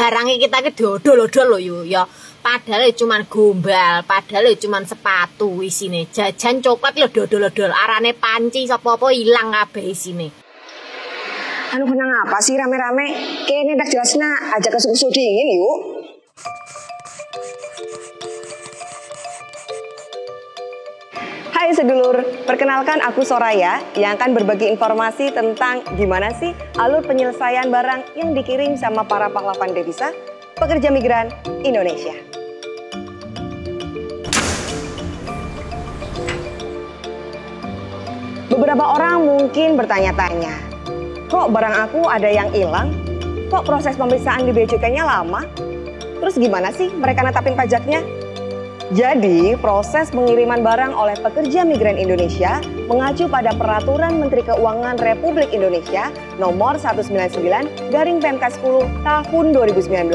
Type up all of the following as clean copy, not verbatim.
barangnya kita ke dodol-dodol loh yo ya. Padahal cuman gombal, padahal cuman sepatu isine. Jajan coklat lo dodol-dodol, arane panci sapa-apa ilang kabeh isine. Anu kenang apa sih rame-rame? Kayaknya tak jelasnya ajak ke suku dingin yuk. Hai sedulur, perkenalkan aku Soraya yang akan berbagi informasi tentang gimana sih alur penyelesaian barang yang dikirim sama para pahlawan devisa pekerja migran Indonesia. Beberapa orang mungkin bertanya-tanya, kok barang aku ada yang hilang? Kok proses pemeriksaan di Bea Cukainya lama? Terus gimana sih mereka netapin pajaknya? Jadi, proses pengiriman barang oleh pekerja migran Indonesia mengacu pada Peraturan Menteri Keuangan Republik Indonesia Nomor 199/Pemka 10 Tahun 2019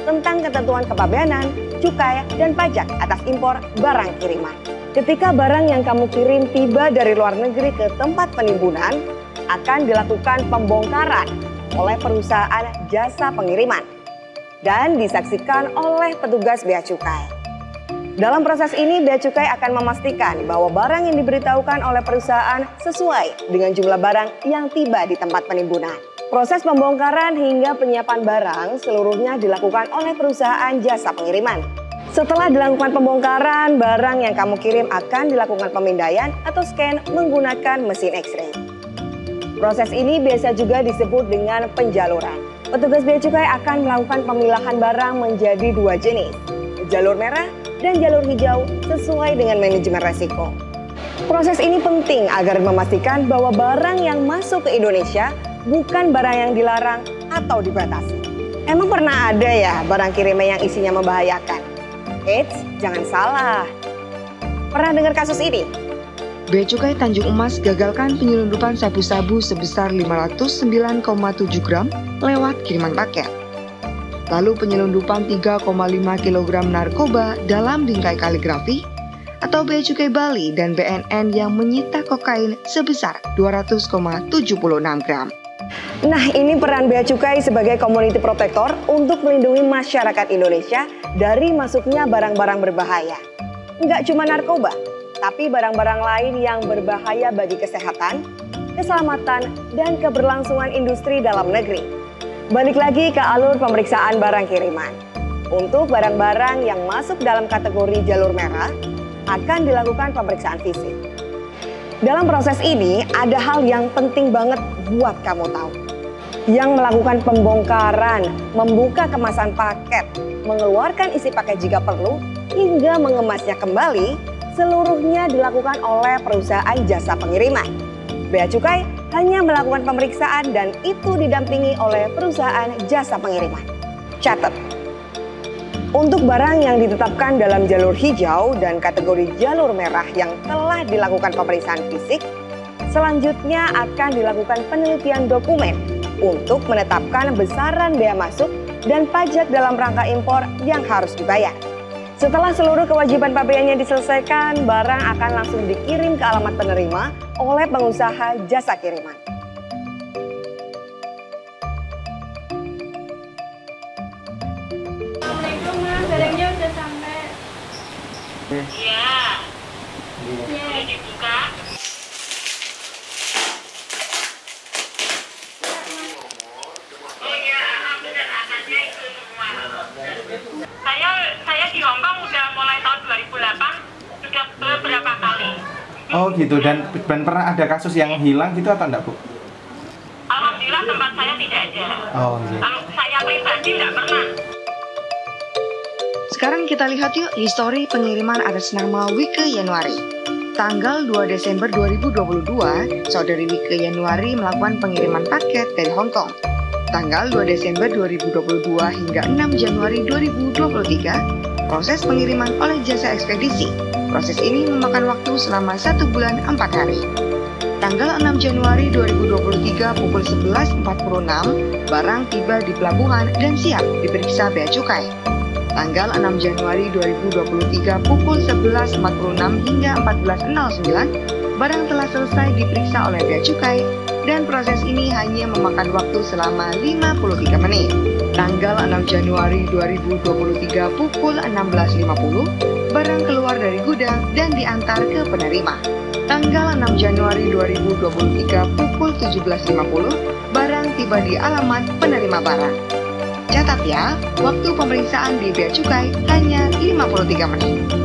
tentang ketentuan kepabeanan, cukai, dan pajak atas impor barang kiriman. Ketika barang yang kamu kirim tiba dari luar negeri ke tempat penimbunan, akan dilakukan pembongkaran oleh perusahaan jasa pengiriman dan disaksikan oleh petugas Bea Cukai. Dalam proses ini, Bea Cukai akan memastikan bahwa barang yang diberitahukan oleh perusahaan sesuai dengan jumlah barang yang tiba di tempat penimbunan. Proses pembongkaran hingga penyiapan barang seluruhnya dilakukan oleh perusahaan jasa pengiriman. Setelah dilakukan pembongkaran, barang yang kamu kirim akan dilakukan pemindaian atau scan menggunakan mesin X-ray. Proses ini biasa juga disebut dengan penjaluran. Petugas Bea Cukai akan melakukan pemilahan barang menjadi dua jenis, jalur merah dan jalur hijau sesuai dengan manajemen resiko. Proses ini penting agar memastikan bahwa barang yang masuk ke Indonesia bukan barang yang dilarang atau dibatasi. Emang pernah ada ya barang kirimnya yang isinya membahayakan? Eits, jangan salah. Pernah dengar kasus ini? Bea Cukai Tanjung Emas gagalkan penyelundupan sabu-sabu sebesar 509,7 gram lewat kiriman paket. Lalu penyelundupan 3,5 kg narkoba dalam bingkai kaligrafi, atau Bea Cukai Bali dan BNN yang menyita kokain sebesar 200,76 gram. Nah, ini peran Bea Cukai sebagai community protector untuk melindungi masyarakat Indonesia dari masuknya barang-barang berbahaya. Nggak cuma narkoba, tapi barang-barang lain yang berbahaya bagi kesehatan, keselamatan, dan keberlangsungan industri dalam negeri. Balik lagi ke alur pemeriksaan barang kiriman. Untuk barang-barang yang masuk dalam kategori jalur merah, akan dilakukan pemeriksaan fisik. Dalam proses ini, ada hal yang penting banget buat kamu tahu. Yang melakukan pembongkaran, membuka kemasan paket, mengeluarkan isi paket jika perlu, hingga mengemasnya kembali, seluruhnya dilakukan oleh perusahaan jasa pengiriman. Bea Cukai hanya melakukan pemeriksaan dan itu didampingi oleh perusahaan jasa pengiriman. Catat, untuk barang yang ditetapkan dalam jalur hijau dan kategori jalur merah yang telah dilakukan pemeriksaan fisik, selanjutnya akan dilakukan penelitian dokumen untuk menetapkan besaran bea masuk dan pajak dalam rangka impor yang harus dibayar. Setelah seluruh kewajiban pabeannya diselesaikan, barang akan langsung dikirim ke alamat penerima oleh pengusaha jasa kiriman. Assalamualaikum Mas, barangnya udah sampai. Iya. Boleh dibuka? Oh iya, benar akannya itu semua. Saya di Hongkong udah mulai tahun 2008, sudah beberapa kali. Oh gitu, dan pernah ada kasus yang hilang gitu atau enggak, Bu? Alhamdulillah tempat saya tidak ada. Oh gitu. Kalau saya pribadi nggak pernah. Sekarang kita lihat yuk histori pengiriman atas nama Wike Yanuari. Tanggal 2 Desember 2022, saudari Wike Yanuari melakukan pengiriman paket dari Hong Kong. Tanggal 2 Desember 2022 hingga 6 Januari 2023, proses pengiriman oleh jasa ekspedisi. Proses ini memakan waktu selama 1 bulan 4 hari. Tanggal 6 Januari 2023 pukul 11.46, barang tiba di pelabuhan dan siap diperiksa Bea Cukai. Tanggal 6 Januari 2023 pukul 11.46 hingga 14.09, barang telah selesai diperiksa oleh Bea Cukai dan proses ini hanya memakan waktu selama 53 menit. Tanggal 6 Januari 2023 pukul 16.50, barang keluar dari gudang dan diantar ke penerima. Tanggal 6 Januari 2023 pukul 17.50, barang tiba di alamat penerima barang. Catat ya, waktu pemeriksaan di Bea Cukai hanya 53 menit.